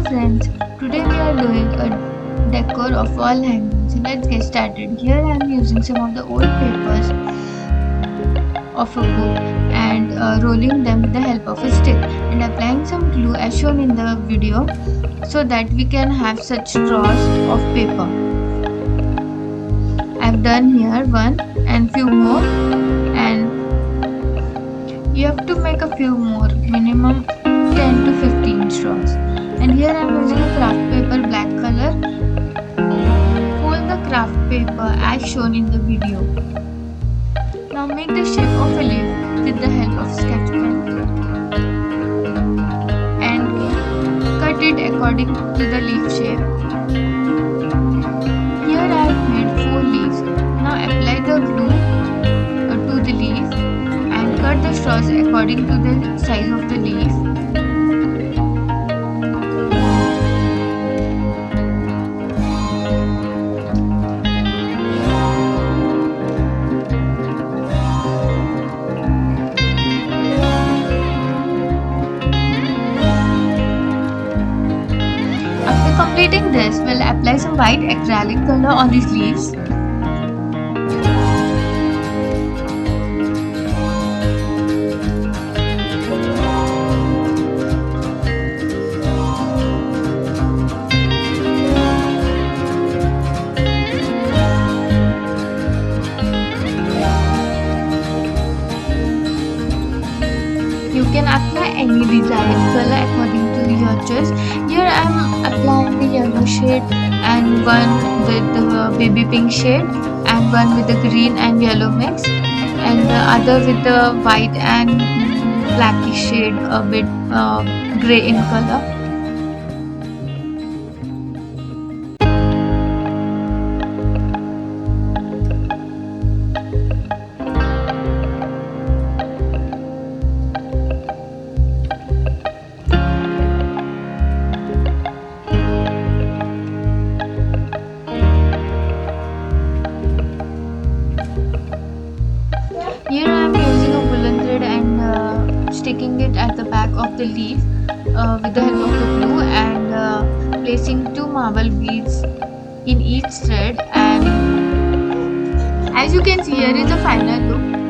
friends, today we are doing a decor of wall hanging. So let's get started. Here I am using some of the old papers of a book and rolling them with the help of a stick and applying some glue as shown in the video so that we can have such straws of paper. I've done here one and few more, and you have to make a few more, minimum 10 to 15 straws. And here I am using a craft paper black color. Fold the craft paper as shown in the video. Now make the shape of a leaf with the help of sketch pen and cut it according to the leaf shape. Here I have made 4 leaves. Now apply the glue to the leaf and cut the straws according to the size of the leaf. After completing this, we'll apply some white acrylic color on these leaves. You can apply any desired color according to your choice. Here I am applying the yellow shade and one with the baby pink shade and one with the green and yellow mix and the other with the white and blackish shade, a bit grey in color. Here I am using a woolen thread and sticking it at the back of the leaf with the help of the glue and placing 2 marble beads in each thread, and as you can see, here is the final look.